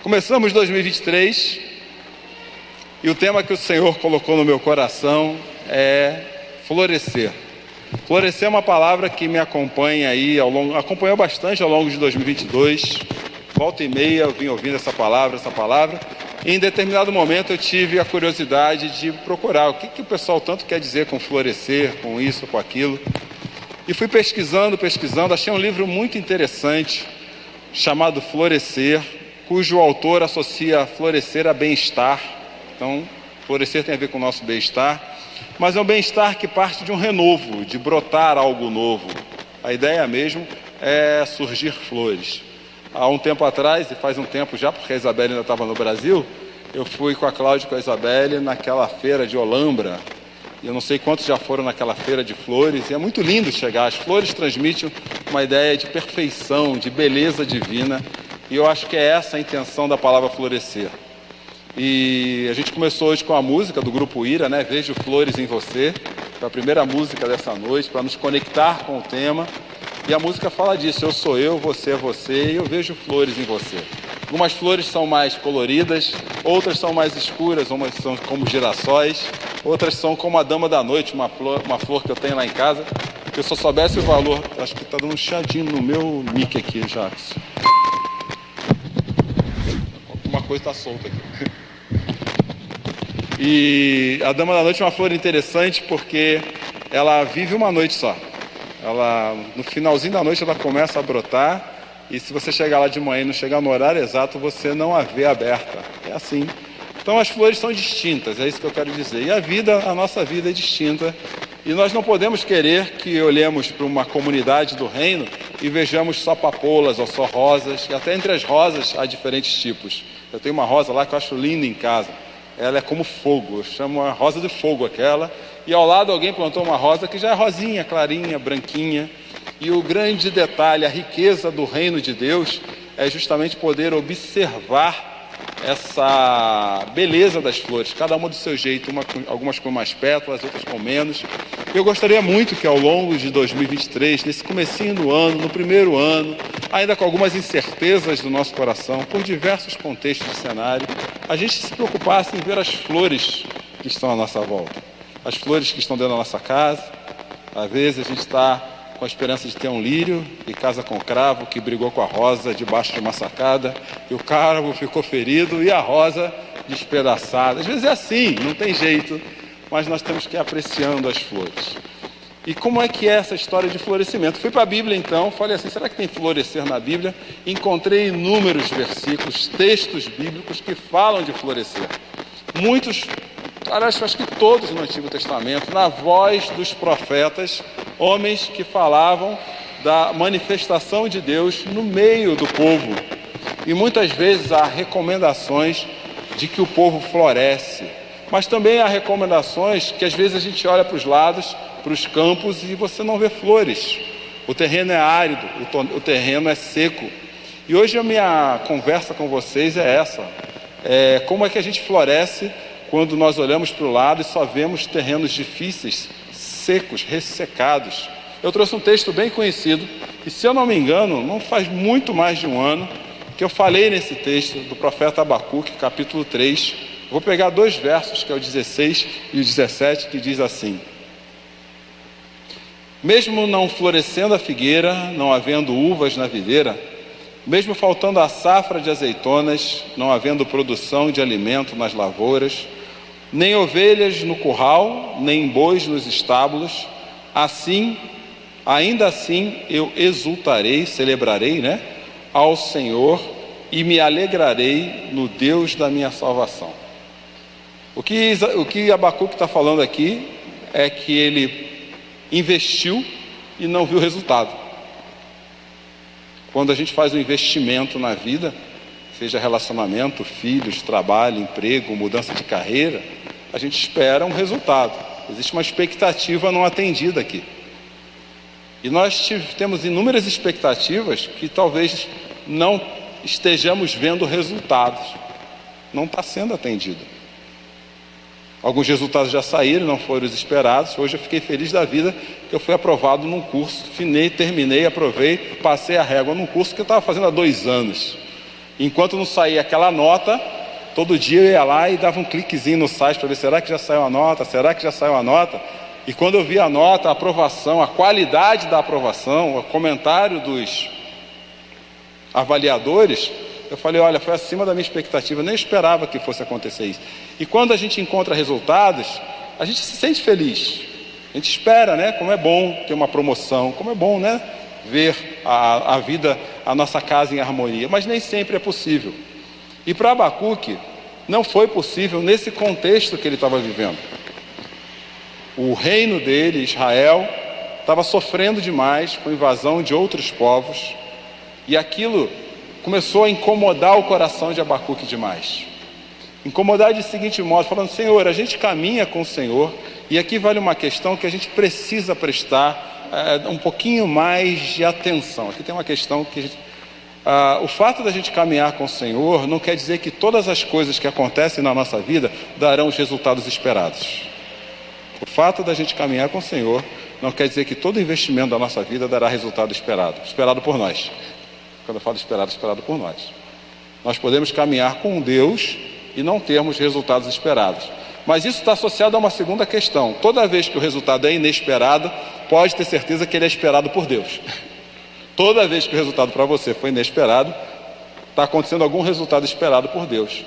Começamos 2023 e o tema que o Senhor colocou no meu coração é florescer. Florescer é uma palavra que me acompanha aí acompanhou bastante ao longo de 2022. Volta e meia eu vim ouvindo essa palavra. E em determinado momento eu tive a curiosidade de procurar o que o pessoal tanto quer dizer com florescer, com isso, com aquilo. E fui pesquisando, achei um livro muito interessante chamado Florescer, cujo autor associa florescer a bem-estar. Então, florescer tem a ver com o nosso bem-estar, mas é um bem-estar que parte de um renovo, de brotar algo novo. A ideia mesmo é surgir flores. Há um tempo atrás, e faz um tempo já, porque a Isabelle ainda estava no Brasil, eu fui com a Cláudia e com a Isabelle naquela feira de Olambra. Eu não sei quantos já foram naquela feira de flores, e é muito lindo chegar. As flores transmitem uma ideia de perfeição, de beleza divina, e eu acho que é essa a intenção da palavra florescer. E a gente começou hoje com a música do Grupo Ira, né? Vejo Flores em Você, foi a primeira música dessa noite, para nos conectar com o tema. E a música fala disso: eu sou eu, você é você, e eu vejo flores em você. Algumas flores são mais coloridas, outras são mais escuras, umas são como girassóis, outras são como a dama da noite, uma flor que eu tenho lá em casa. Se eu só soubesse o valor, acho que está dando um chiadinho no meu mic aqui, Jackson. Alguma coisa está solta aqui. E a dama da noite é uma flor interessante porque ela vive uma noite só. No finalzinho da noite ela começa a brotar, e se você chegar lá de manhã e não chegar no horário exato, você não a vê aberta. É assim. Então as flores são distintas, é isso que eu quero dizer. E a nossa vida é distinta. E nós não podemos querer que olhemos para uma comunidade do reino e vejamos só papoulas ou só rosas. E até entre as rosas há diferentes tipos. Eu tenho uma rosa lá que eu acho linda em casa. Ela é como fogo, eu chamo a rosa de fogo aquela. E ao lado alguém plantou uma rosa que já é rosinha, clarinha, branquinha. E o grande detalhe, a riqueza do reino de Deus é justamente poder observar essa beleza das flores, cada uma do seu jeito, algumas com mais pétalas, outras com menos. Eu gostaria muito que ao longo de 2023, nesse comecinho do ano, no primeiro ano, ainda com algumas incertezas do nosso coração, por diversos contextos de cenário, a gente se preocupasse em ver as flores que estão à nossa volta, as flores que estão dentro da nossa casa. Às vezes a gente está com a esperança de ter um lírio e casa com o cravo que brigou com a rosa debaixo de uma sacada, e o cravo ficou ferido e a rosa despedaçada. Às vezes é assim, não tem jeito, mas nós temos que ir apreciando as flores. E como é que é essa história de florescimento? Fui para a Bíblia então, falei assim, será que tem florescer na Bíblia? Encontrei inúmeros versículos, textos bíblicos que falam de florescer. Muitos, acho que todos no Antigo Testamento, na voz dos profetas, homens que falavam da manifestação de Deus no meio do povo. E muitas vezes há recomendações de que o povo floresce, mas também há recomendações que às vezes a gente olha para os lados, para os campos, e você não vê flores. O terreno é árido, o terreno é seco. E hoje a minha conversa com vocês é essa. Como é que a gente floresce quando nós olhamos para o lado e só vemos terrenos difíceis, secos, ressecados. Eu trouxe um texto bem conhecido, e se eu não me engano, não faz muito mais de um ano que eu falei nesse texto do profeta Abacuque, capítulo 3. Vou pegar dois versos, que é o 16 e o 17, que diz assim: mesmo não florescendo a figueira, não havendo uvas na videira, mesmo faltando a safra de azeitonas, não havendo produção de alimento nas lavouras, nem ovelhas no curral, nem bois nos estábulos, ainda assim eu exultarei, celebrarei, ao Senhor, e me alegrarei no Deus da minha salvação. O que Abacuque está falando aqui é que ele investiu e não viu resultado. Quando a gente faz um investimento na vida, seja relacionamento, filhos, trabalho, emprego, mudança de carreira, a gente espera um resultado. Existe uma expectativa não atendida aqui. E nós temos inúmeras expectativas que talvez não estejamos vendo resultados. Não está sendo atendido. Alguns resultados já saíram, não foram os esperados. Hoje eu fiquei feliz da vida que eu fui aprovado num curso. Terminei, aprovei, passei a régua num curso que eu estava fazendo há 2 anos. Enquanto não saía aquela nota, todo dia eu ia lá e dava um cliquezinho no site para ver, será que já saiu a nota? Será que já saiu a nota? E quando eu vi a nota, a aprovação, a qualidade da aprovação, o comentário dos avaliadores, eu falei, olha, foi acima da minha expectativa, eu nem esperava que fosse acontecer isso. E quando a gente encontra resultados, a gente se sente feliz. A gente espera, né? Como é bom ter uma promoção, como é bom, né? Ver a vida, a nossa casa em harmonia, mas nem sempre é possível. E para Abacuque, não foi possível nesse contexto que ele estava vivendo. O reino dele, Israel, estava sofrendo demais com a invasão de outros povos, e aquilo começou a incomodar o coração de Abacuque demais. Incomodar de seguinte modo, falando, Senhor, a gente caminha com o Senhor, e aqui vale uma questão que a gente precisa prestar um pouquinho mais de atenção. Aqui tem uma questão que o fato da gente caminhar com o Senhor não quer dizer que todas as coisas que acontecem na nossa vida darão os resultados esperados. O fato da gente caminhar com o Senhor não quer dizer que todo investimento da nossa vida dará resultado esperado por nós. Quando eu falo esperado por nós. Nós podemos caminhar com Deus e não termos resultados esperados. Mas isso está associado a uma segunda questão. Toda vez que o resultado é inesperado, pode ter certeza que ele é esperado por Deus. Toda vez que o resultado para você foi inesperado, está acontecendo algum resultado esperado por Deus.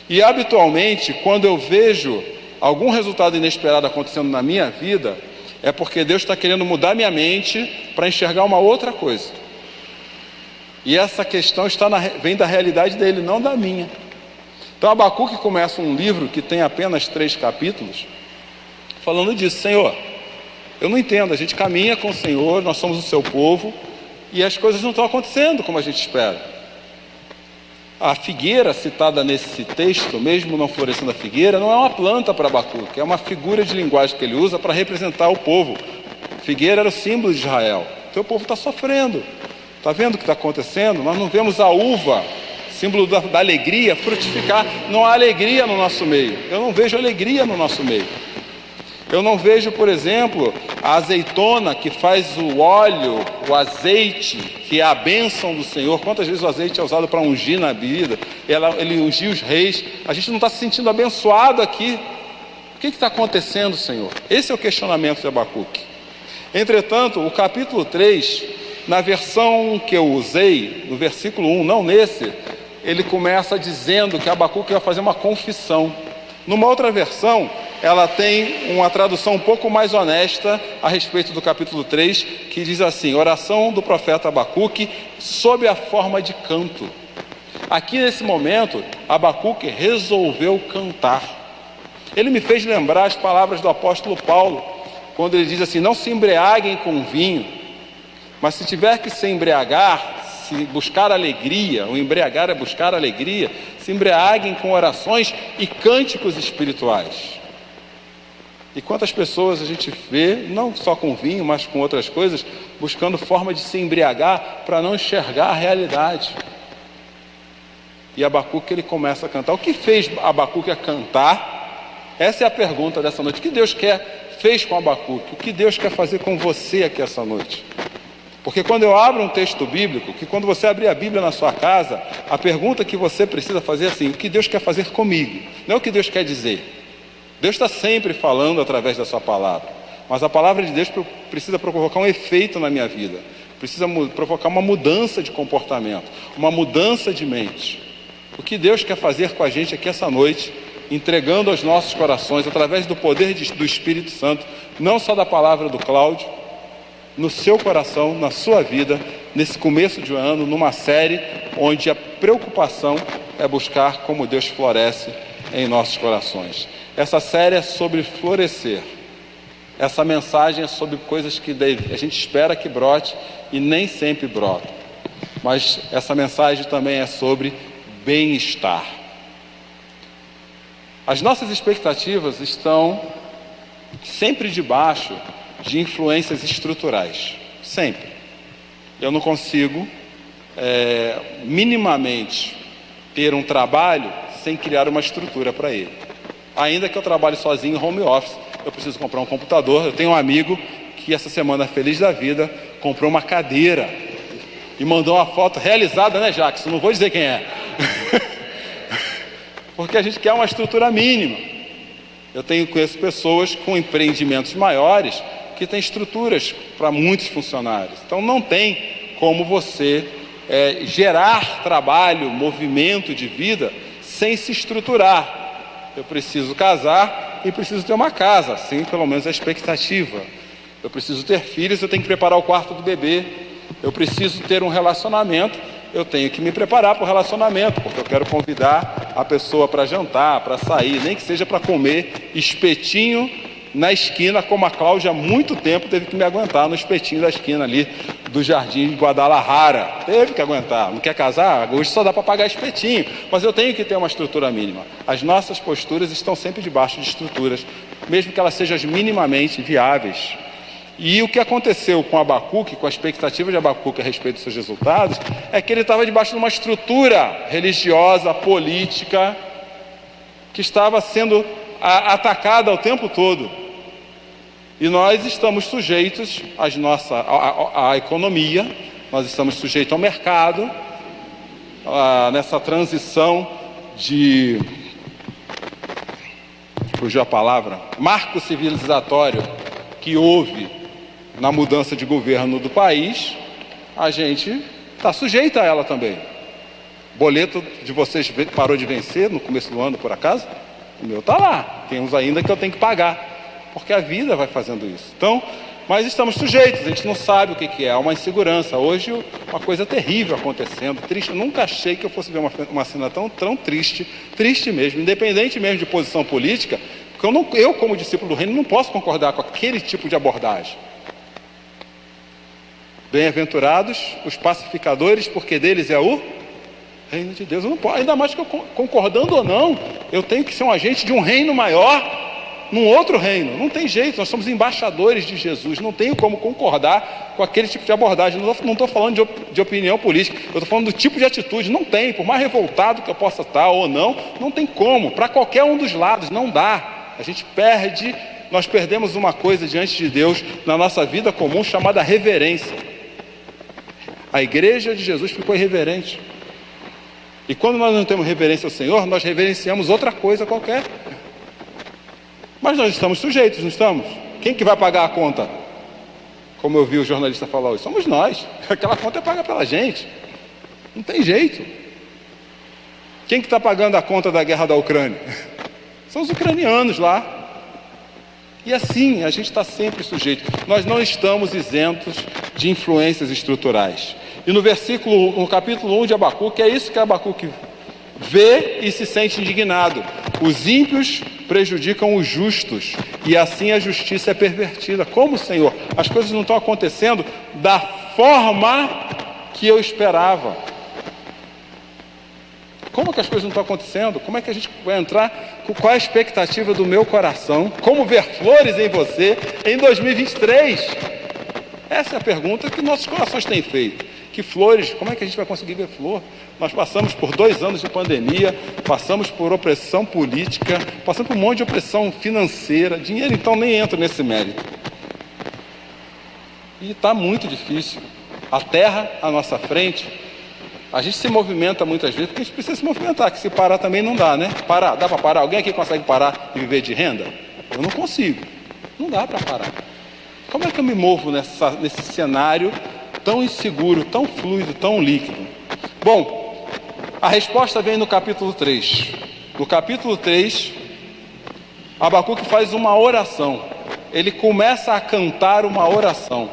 E habitualmente, quando eu vejo algum resultado inesperado acontecendo na minha vida, é porque Deus está querendo mudar minha mente para enxergar uma outra coisa. E essa questão vem da realidade dele, não da minha. Então Abacuque começa um livro que tem apenas 3 capítulos, falando disso. Senhor, eu não entendo, a gente caminha com o Senhor, nós somos o seu povo, e as coisas não estão acontecendo como a gente espera. A figueira citada nesse texto, mesmo não florescendo a figueira, não é uma planta para Abacuque, é uma figura de linguagem que ele usa para representar o povo. A figueira era o símbolo de Israel. Então o povo está sofrendo. Está vendo o que está acontecendo? Nós não vemos a uva, símbolo da alegria, frutificar. Não há alegria no nosso meio. Eu não vejo alegria no nosso meio. Eu não vejo, por exemplo, a azeitona que faz o óleo, o azeite, que é a bênção do Senhor. Quantas vezes o azeite é usado para ungir na vida? Ele ungiu os reis. A gente não está se sentindo abençoado aqui. O que está acontecendo, Senhor? Esse é o questionamento de Abacuque. Entretanto, o capítulo 3... na versão que eu usei, no versículo 1, não nesse, ele começa dizendo que Abacuque vai fazer uma confissão. Numa outra versão, ela tem uma tradução um pouco mais honesta a respeito do capítulo 3, que diz assim, oração do profeta Abacuque sob a forma de canto. Aqui nesse momento, Abacuque resolveu cantar. Ele me fez lembrar as palavras do apóstolo Paulo, quando ele diz assim, não se embriaguem com vinho, mas se tiver que se embriagar, se buscar alegria, o embriagar é buscar alegria, se embriaguem com orações e cânticos espirituais. E quantas pessoas a gente vê, não só com vinho, mas com outras coisas, buscando forma de se embriagar para não enxergar a realidade. E Abacuque, ele começa a cantar. O que fez Abacuque a cantar? Essa é a pergunta dessa noite. O que Deus fez com Abacuque? O que Deus quer fazer com você aqui essa noite? Porque quando eu abro um texto bíblico, que quando você abrir a Bíblia na sua casa, a pergunta que você precisa fazer é assim, o que Deus quer fazer comigo? Não é o que Deus quer dizer. Deus está sempre falando através da sua palavra, mas a palavra de Deus precisa provocar um efeito na minha vida, precisa provocar uma mudança de comportamento, uma mudança de mente. O que Deus quer fazer com a gente aqui essa noite, entregando aos nossos corações, através do poder do Espírito Santo, não só da palavra do Cláudio, no seu coração, na sua vida, nesse começo de ano, numa série onde a preocupação é buscar como Deus floresce em nossos corações. Essa série é sobre florescer. Essa mensagem é sobre coisas que a gente espera que brote e nem sempre brota. Mas essa mensagem também é sobre bem-estar. As nossas expectativas estão sempre debaixo de influências estruturais, sempre. Eu não consigo minimamente ter um trabalho sem criar uma estrutura para ele. Ainda que eu trabalhe sozinho em home office, eu preciso comprar um computador. Eu tenho um amigo que essa semana, feliz da vida, comprou uma cadeira e mandou uma foto realizada, né, Jackson? Não vou dizer quem é. porque a gente quer uma estrutura mínima. Conheço pessoas com empreendimentos maiores que têm estruturas para muitos funcionários. Então não tem como você gerar trabalho, movimento de vida sem se estruturar. Eu preciso casar e preciso ter uma casa, assim pelo menos é a expectativa. Eu preciso ter filhos, eu tenho que preparar o quarto do bebê. Eu preciso ter um relacionamento, eu tenho que me preparar para o relacionamento, porque eu quero convidar a pessoa para jantar, para sair, nem que seja para comer espetinho na esquina, como a Cláudia há muito tempo teve que me aguentar no espetinho da esquina ali do Jardim de Guadalajara. Teve que aguentar. Não quer casar? Hoje só dá para pagar espetinho, mas eu tenho que ter uma estrutura mínima. As nossas posturas estão sempre debaixo de estruturas, mesmo que elas sejam minimamente viáveis. E o que aconteceu com Abacuque, com a expectativa de Abacuque a respeito dos seus resultados, é que ele estava debaixo de uma estrutura religiosa, política, que estava sendo atacada o tempo todo. E nós estamos sujeitos à economia, nós estamos sujeitos ao mercado, nessa transição de, fugiu a palavra, marco civilizatório que houve na mudança de governo do país, a gente está sujeito a ela também. O boleto de vocês parou de vencer no começo do ano, por acaso? O meu está lá, tem uns ainda que eu tenho que pagar, porque a vida vai fazendo isso. Então, mas estamos sujeitos, a gente não sabe o que é, uma insegurança. Hoje, uma coisa terrível acontecendo, triste. Eu nunca achei que eu fosse ver uma cena tão triste, triste mesmo, independente mesmo de posição política, porque eu, como discípulo do reino, não posso concordar com aquele tipo de abordagem. Bem-aventurados os pacificadores, porque deles é o reino de Deus. Eu não posso, ainda mais que eu, concordando ou não, eu tenho que ser um agente de um reino maior, num outro reino. Não tem jeito, nós somos embaixadores de Jesus. Não tenho como concordar com aquele tipo de abordagem. Não estou falando de opinião política, eu estou falando do tipo de atitude. Não tem, por mais revoltado que eu possa estar ou não, não tem como. Para qualquer um dos lados, não dá. A gente nós perdemos uma coisa diante de Deus na nossa vida comum chamada reverência. A igreja de Jesus ficou irreverente. E quando nós não temos reverência ao Senhor, nós reverenciamos outra coisa qualquer. Mas nós estamos sujeitos, não estamos? Quem que vai pagar a conta? Como eu vi o jornalista falar hoje, somos nós. Aquela conta é paga pela gente. Não tem jeito. Quem que está pagando a conta da guerra da Ucrânia? São os ucranianos lá. E assim, a gente está sempre sujeito. Nós não estamos isentos de influências estruturais. E no capítulo 1 de Abacuque, é isso que Abacuque vê e se sente indignado. Os ímpios prejudicam os justos, e assim a justiça é pervertida. Como, Senhor? As coisas não estão acontecendo da forma que eu esperava. Como que as coisas não estão acontecendo? Como é que a gente vai entrar? Qual é a expectativa do meu coração? Como ver flores em você em 2023? Essa é a pergunta que nossos corações têm feito. Que flores? Como é que a gente vai conseguir ver flor? Nós passamos por 2 anos de pandemia, passamos por opressão política, passamos por um monte de opressão financeira. Dinheiro, então, nem entra nesse mérito. E está muito difícil. A terra à nossa frente, a gente se movimenta muitas vezes, porque a gente precisa se movimentar, que se parar também não dá, né? Parar, dá para parar? Alguém aqui consegue parar e viver de renda? Eu não consigo. Não dá para parar. Como é que eu me movo nesse cenário tão inseguro, tão fluido, tão líquido? Bom, a resposta vem no capítulo 3. No capítulo 3, Abacuque faz uma oração. Ele começa a cantar uma oração.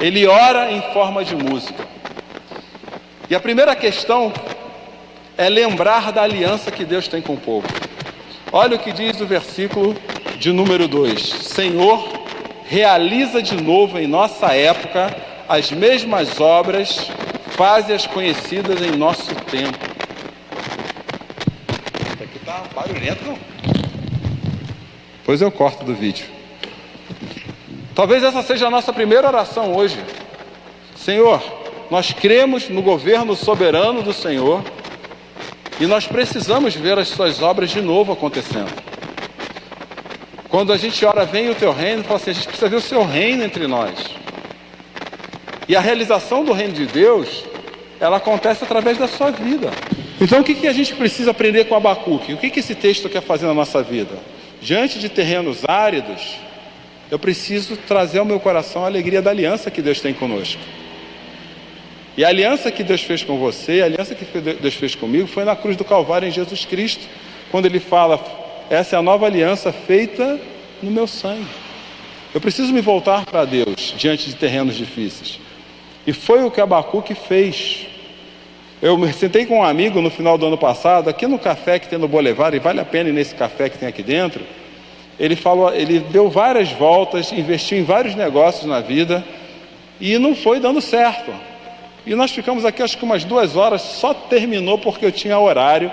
Ele ora em forma de música. E a primeira questão é lembrar da aliança que Deus tem com o povo. Olha o que diz o versículo de número 2. Senhor, realiza de novo em nossa época as mesmas obras, faze-as conhecidas em nosso tempo. Isso aqui está barulhento, não? Pois eu corto do vídeo. Talvez essa seja a nossa primeira oração hoje. Senhor, nós cremos no governo soberano do Senhor e nós precisamos ver as suas obras de novo acontecendo. Quando a gente ora, vem o teu reino, fala assim, a gente precisa ver o seu reino entre nós. E a realização do reino de Deus, ela acontece através da sua vida. Então o que a gente precisa aprender com Abacuque? O que esse texto quer fazer na nossa vida? Diante de terrenos áridos, eu preciso trazer ao meu coração a alegria da aliança que Deus tem conosco. E a aliança que Deus fez com você, a aliança que Deus fez comigo, foi na cruz do Calvário em Jesus Cristo, quando Ele fala: essa é a nova aliança feita no meu sangue. Eu preciso me voltar para Deus diante de terrenos difíceis. E foi o que Abacuque fez. Eu me sentei com um amigo no final do ano passado, aqui no café que tem no Boulevard, e vale a pena ir nesse café que tem aqui dentro. Ele falou, ele deu várias voltas, investiu em vários negócios na vida, e não foi dando certo. E nós ficamos aqui acho que umas 2 horas, só terminou porque eu tinha horário.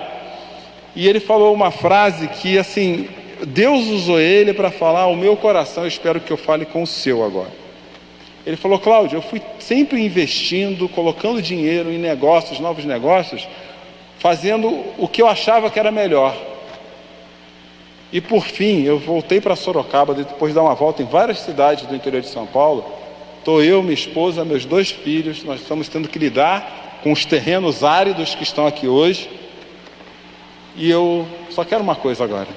E ele falou uma frase que, assim, Deus usou ele para falar o meu coração, eu espero que eu fale com o seu agora. Ele falou: Cláudio, eu fui sempre investindo, colocando dinheiro em negócios, novos negócios, fazendo o que eu achava que era melhor. E por fim, eu voltei para Sorocaba, depois de dar uma volta em várias cidades do interior de São Paulo. Estou eu, minha esposa, meus 2 filhos, nós estamos tendo que lidar com os terrenos áridos que estão aqui hoje. E eu só quero uma coisa agora: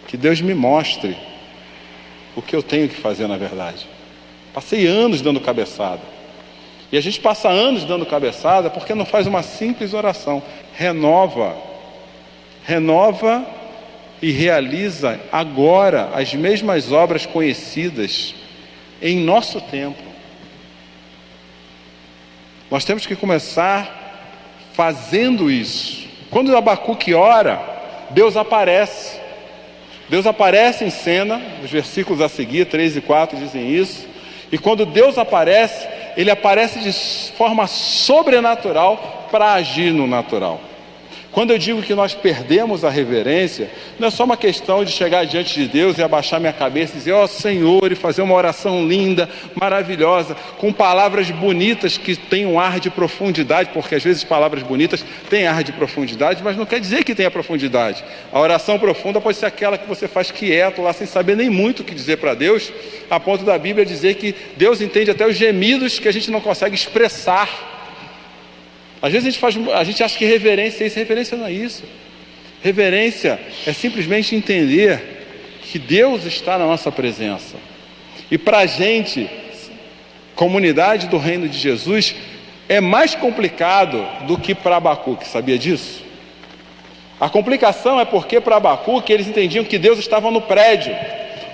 que Deus me mostre o que eu tenho que fazer na verdade. Passei anos dando cabeçada. E a gente passa anos dando cabeçada porque não faz uma simples oração. Renova e realiza agora as mesmas obras conhecidas em nosso tempo. Nós temos que começar fazendo isso. Quando Abacuque ora, Deus aparece. Deus aparece em cena, os versículos a seguir, 3 e 4 dizem isso. E quando Deus aparece, Ele aparece de forma sobrenatural para agir no natural. Quando eu digo que nós perdemos a reverência, não é só uma questão de chegar diante de Deus e abaixar minha cabeça e dizer: ó Senhor, e fazer uma oração linda, maravilhosa, com palavras bonitas que têm um ar de profundidade, porque às vezes palavras bonitas têm ar de profundidade, mas não quer dizer que tenha profundidade. A oração profunda pode ser aquela que você faz quieto, lá sem saber nem muito o que dizer para Deus, a ponto da Bíblia dizer que Deus entende até os gemidos que a gente não consegue expressar. Às vezes a gente acha que reverência é isso. Reverência não é isso. Reverência é simplesmente entender que Deus está na nossa presença. E para a gente, comunidade do reino de Jesus, é mais complicado do que para Abacuque. Sabia disso? A complicação é porque para Abacuque eles entendiam que Deus estava no prédio.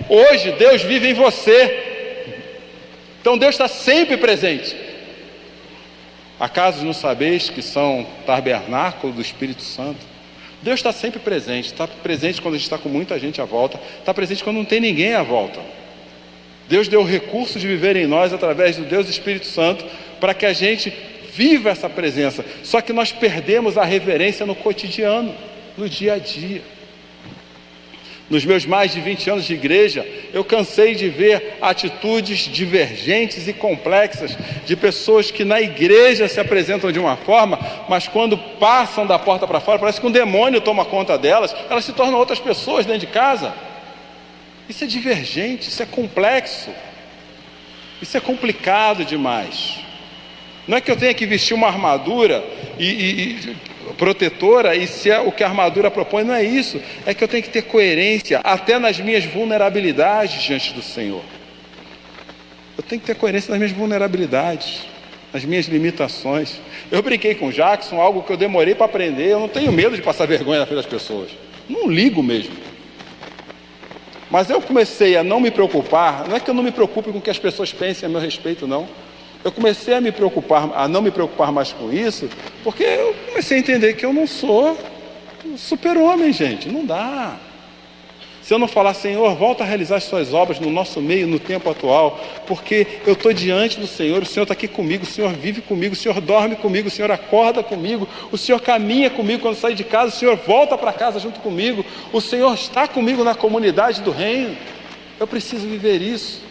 Hoje Deus vive em você. Então Deus está sempre presente. Acaso não sabeis que são tabernáculo do Espírito Santo? Deus está sempre presente. Está presente quando a gente está com muita gente à volta. Está presente quando não tem ninguém à volta. Deus deu o recurso de viver em nós através do Deus Espírito Santo para que a gente viva essa presença. Só que nós perdemos a reverência no cotidiano, no dia a dia. Nos meus mais de 20 anos de igreja, eu cansei de ver atitudes divergentes e complexas de pessoas que na igreja se apresentam de uma forma, mas quando passam da porta para fora, parece que um demônio toma conta delas, elas se tornam outras pessoas dentro de casa. Isso é divergente, isso é complexo, isso é complicado demais. Não é que eu tenha que vestir uma armadura protetora, e se é o que a armadura propõe, não é isso. É que eu tenho que ter coerência até nas minhas vulnerabilidades diante do Senhor. Eu tenho que ter coerência nas minhas vulnerabilidades, nas minhas limitações. Eu brinquei com o Jackson, algo que eu demorei para aprender. Eu não tenho medo de passar vergonha na frente das pessoas, não ligo mesmo. Mas eu comecei a não me preocupar. Não é que eu não me preocupe com o que as pessoas pensem a meu respeito, não. Eu comecei a não me preocupar mais com isso, porque eu comecei a entender que eu não sou super-homem, gente. Não dá. Se eu não falar: Senhor, volta a realizar as suas obras no nosso meio, no tempo atual, porque eu estou diante do Senhor, o Senhor está aqui comigo, o Senhor vive comigo, o Senhor dorme comigo, o Senhor acorda comigo, o Senhor caminha comigo quando sai de casa, o Senhor volta para casa junto comigo, o Senhor está comigo na comunidade do reino. Eu preciso viver isso.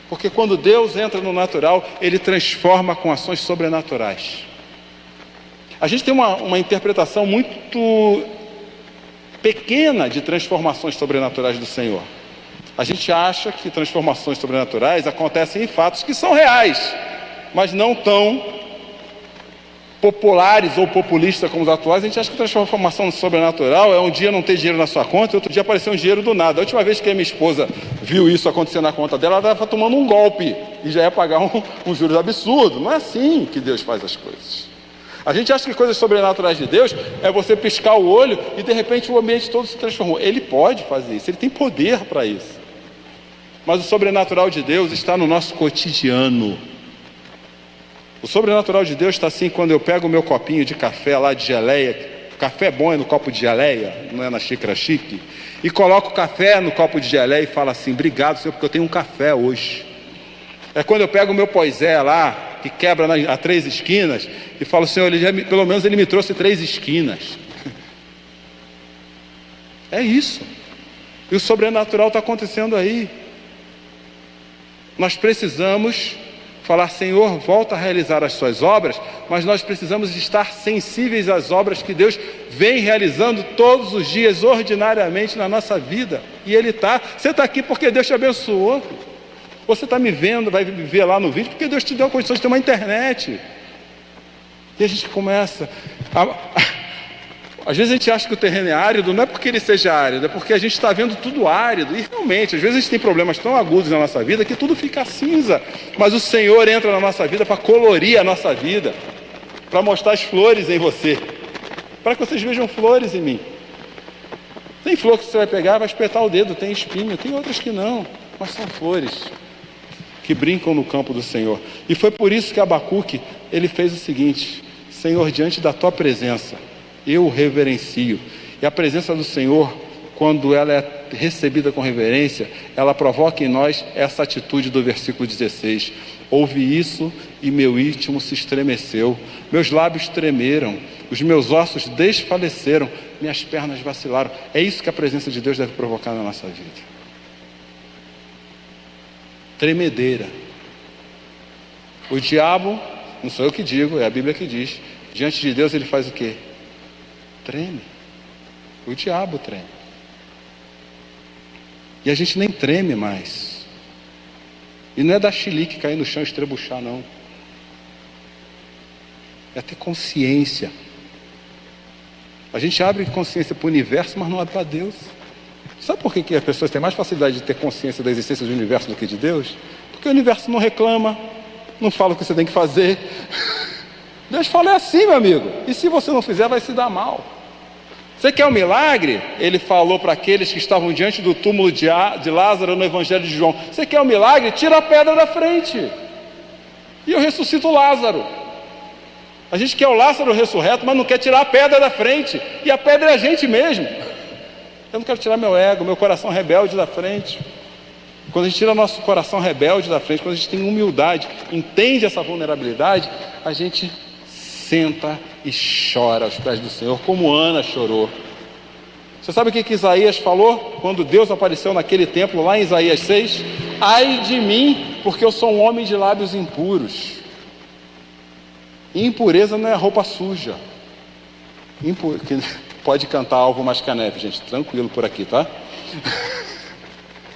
Porque quando Deus entra no natural, Ele transforma com ações sobrenaturais. A gente tem uma interpretação muito pequena de transformações sobrenaturais do Senhor. A gente acha que transformações sobrenaturais acontecem em fatos que são reais, mas não tão populares ou populistas como os atuais, a gente acha que transformação sobrenatural é um dia não ter dinheiro na sua conta e outro dia aparecer um dinheiro do nada. A última vez que a minha esposa viu isso acontecer na conta dela, ela estava tomando um golpe e já ia pagar um juros absurdo. Não é assim que Deus faz as coisas. A gente acha que coisas sobrenaturais de Deus é você piscar o olho e de repente o ambiente todo se transformou. Ele pode fazer isso, ele tem poder para isso. Mas o sobrenatural de Deus está no nosso cotidiano. O sobrenatural de Deus está assim quando eu pego o meu copinho de café lá de geleia, café bom é no copo de geleia, não é na xícara chique, e coloco o café no copo de geleia e falo assim, obrigado, Senhor, porque eu tenho um café hoje. É quando eu pego o meu poisé lá, que quebra a 3 esquinas, e falo, Senhor, pelo menos ele me trouxe 3 esquinas. É isso. E o sobrenatural está acontecendo aí. Nós precisamos falar, Senhor, volta a realizar as suas obras, mas nós precisamos estar sensíveis às obras que Deus vem realizando todos os dias, ordinariamente na nossa vida. E Ele está. Você está aqui porque Deus te abençoou. Você está me vendo, vai me ver lá no vídeo, porque Deus te deu a condição de ter uma internet. E a gente começa às vezes a gente acha que o terreno é árido, não é porque ele seja árido, é porque a gente está vendo tudo árido. E realmente, às vezes a gente tem problemas tão agudos na nossa vida que tudo fica cinza. Mas o Senhor entra na nossa vida para colorir a nossa vida, para mostrar as flores em você, para que vocês vejam flores em mim. Tem flor que você vai pegar, vai espetar o dedo, tem espinho, tem outras que não, mas são flores que brincam no campo do Senhor. E foi por isso que Abacuque, ele fez o seguinte: Senhor, diante da tua presença, eu o reverencio. E a presença do Senhor, quando ela é recebida com reverência, ela provoca em nós essa atitude do versículo 16. Ouvi isso e meu íntimo se estremeceu, meus lábios tremeram, os meus ossos desfaleceram, minhas pernas vacilaram. É isso que a presença de Deus deve provocar na nossa vida. Tremedeira. O diabo, não sou eu que digo, é a Bíblia que diz, diante de Deus ele faz o quê? Treme. O diabo treme. E a gente nem treme mais. E não é dar chilique, cair no chão e estrebuchar, não. É ter consciência. A gente abre consciência para o universo, mas não abre para Deus. Sabe por que as pessoas têm mais facilidade de ter consciência da existência do universo do que de Deus? Porque o universo não reclama, não fala o que você tem que fazer. Deus fala, é assim, meu amigo. E se você não fizer, vai se dar mal. Você quer um milagre? Ele falou para aqueles que estavam diante do túmulo de Lázaro no Evangelho de João. Você quer um milagre? Tira a pedra da frente. E eu ressuscito Lázaro. A gente quer o Lázaro ressurreto, mas não quer tirar a pedra da frente. E a pedra é a gente mesmo. Eu não quero tirar meu ego, meu coração rebelde da frente. Quando a gente tira nosso coração rebelde da frente, quando a gente tem humildade, entende essa vulnerabilidade, a gente senta e chora aos pés do Senhor, como Ana chorou. Você sabe o que Isaías falou? Quando Deus apareceu naquele templo, lá em Isaías 6, ai de mim, porque eu sou um homem de lábios impuros. E impureza não é roupa suja. Pode cantar Alvo Mascaneve, gente, tranquilo por aqui, tá?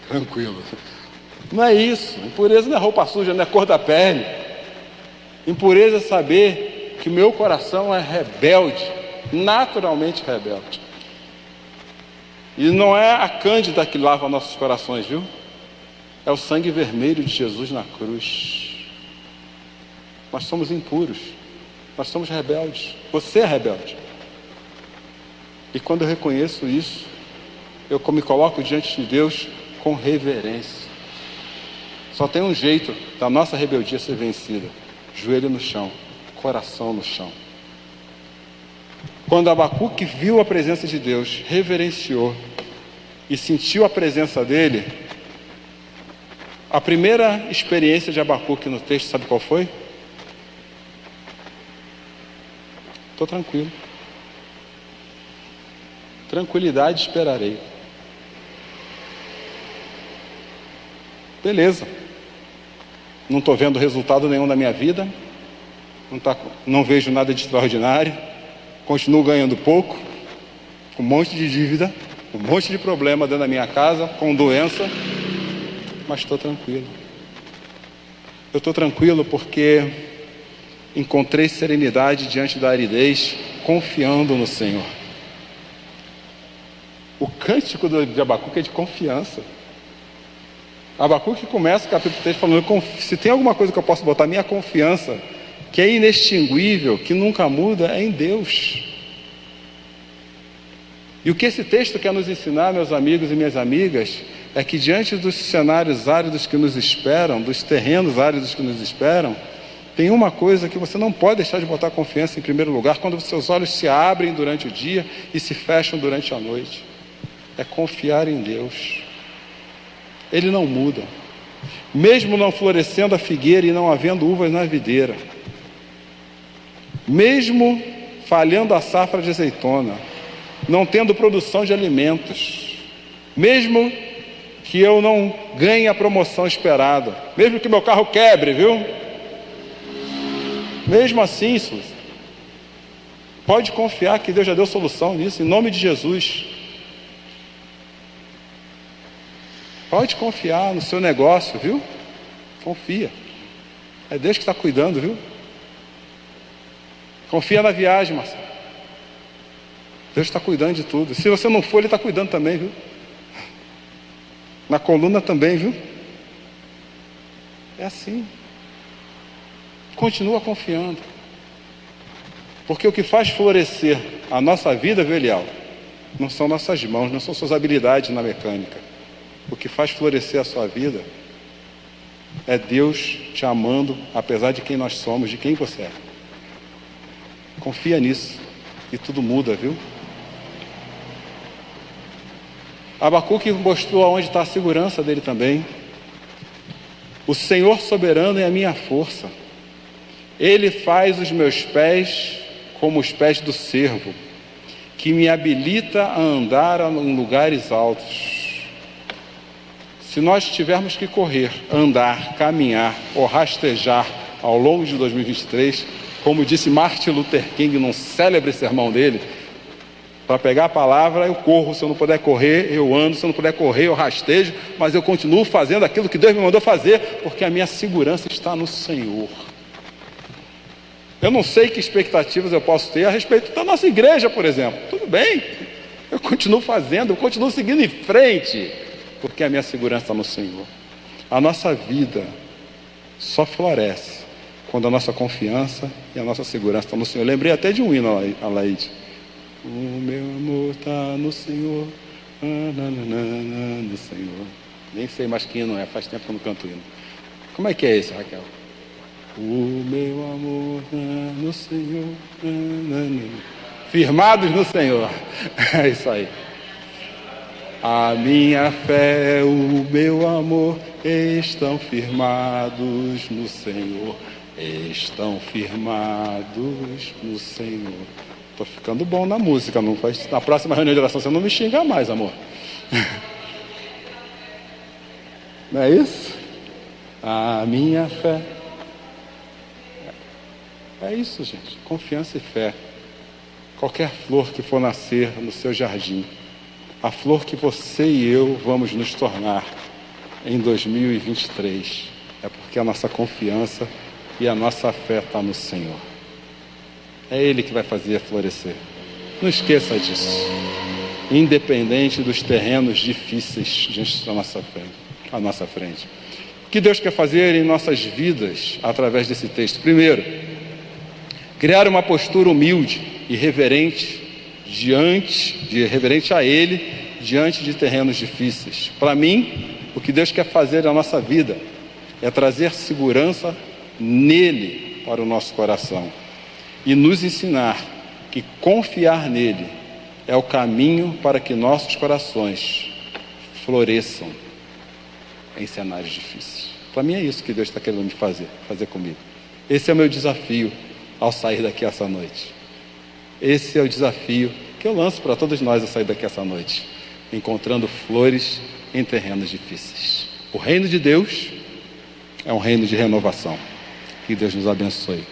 Tranquilo. Não é isso. Impureza não é roupa suja, não é cor da pele. Impureza é saber que o meu coração é rebelde, naturalmente rebelde. E não é a cândida que lava nossos corações, viu? É o sangue vermelho de Jesus na cruz. Nós somos impuros, nós somos rebeldes. Você é rebelde. E quando eu reconheço isso, eu me coloco diante de Deus com reverência. Só tem um jeito da nossa rebeldia ser vencida: joelho no chão, coração no chão. Quando Abacuque viu a presença de Deus, reverenciou e sentiu a presença dele, a primeira experiência de Abacuque no texto, sabe qual foi? Estou tranquilo. Tranquilidade esperarei. Beleza. Não estou vendo resultado nenhum na minha vida. Não vejo nada de extraordinário. Continuo ganhando pouco, com um monte de dívida, com um monte de problema dentro da minha casa, com doença, mas estou tranquilo. Eu estou tranquilo porque encontrei serenidade diante da aridez, confiando no Senhor. O cântico de Abacuque é de confiança. Abacuque começa o capítulo 3 falando: se tem alguma coisa que eu posso botar minha confiança, que é inextinguível, que nunca muda, é em Deus. E o que esse texto quer nos ensinar, meus amigos e minhas amigas, é que diante dos cenários áridos que nos esperam, dos terrenos áridos que nos esperam, tem uma coisa que você não pode deixar de botar confiança em primeiro lugar quando os seus olhos se abrem durante o dia e se fecham durante a noite. É confiar em Deus. Ele não muda. Mesmo não florescendo a figueira e não havendo uvas na videira, mesmo falhando a safra de azeitona, não tendo produção de alimentos, mesmo que eu não ganhe a promoção esperada, mesmo que meu carro quebre, viu? Mesmo assim, Suzy, pode confiar que Deus já deu solução nisso, em nome de Jesus. Pode confiar no seu negócio, viu? Confia. É Deus que está cuidando, viu? Confia na viagem, Marcelo. Deus está cuidando de tudo. Se você não for, Ele está cuidando também, viu? Na coluna também, viu? É assim. Continua confiando. Porque o que faz florescer a nossa vida, viu, Eliel, não são nossas mãos, não são suas habilidades na mecânica. O que faz florescer a sua vida é Deus te amando, apesar de quem nós somos, de quem você é. Confia nisso e tudo muda, viu? Abacuque mostrou aonde está a segurança dele também. O Senhor soberano é a minha força. Ele faz os meus pés como os pés do cervo, que me habilita a andar em lugares altos. Se nós tivermos que correr, andar, caminhar ou rastejar ao longo de 2023, como disse Martin Luther King num célebre sermão dele, para pegar a palavra, eu corro. Se eu não puder correr, eu ando. Se eu não puder correr, eu rastejo. Mas eu continuo fazendo aquilo que Deus me mandou fazer, porque a minha segurança está no Senhor. Eu não sei que expectativas eu posso ter a respeito da nossa igreja, por exemplo. Tudo bem, eu continuo fazendo, eu continuo seguindo em frente, porque a minha segurança está no Senhor. A nossa vida só floresce quando a nossa confiança e a nossa segurança estão no Senhor. Eu lembrei até de um hino, Alaide. O meu amor está no Senhor, no Senhor. Nem sei mais que hino é, faz tempo que eu não canto hino. Como é que é esse, Raquel? O meu amor está no Senhor, firmados no Senhor. É isso aí. A minha fé, o meu amor estão firmados no Senhor. Estão firmados no Senhor. Estou ficando bom na música, não faz... Na próxima reunião de oração você não me xinga mais, amor. Não é isso? A minha fé. É isso, gente. Confiança e fé. Qualquer flor que for nascer no seu jardim, a flor que você e eu vamos nos tornar em 2023, é porque a nossa confiança e a nossa fé está no Senhor. É Ele que vai fazer florescer. Não esqueça disso. Independente dos terrenos difíceis diante da nossa frente. O que Deus quer fazer em nossas vidas através desse texto? Primeiro, criar uma postura humilde e reverente reverente a Ele diante de terrenos difíceis. Para mim, o que Deus quer fazer na nossa vida é trazer segurança nele para o nosso coração e nos ensinar que confiar nele é o caminho para que nossos corações floresçam em cenários difíceis. Para mim é isso que Deus está querendo me fazer comigo. Esse é o meu desafio ao sair daqui essa noite. Esse é o desafio que eu lanço para todos nós a sair daqui essa noite, encontrando flores em terrenos difíceis. O reino de Deus é um reino de renovação. Que Deus nos abençoe.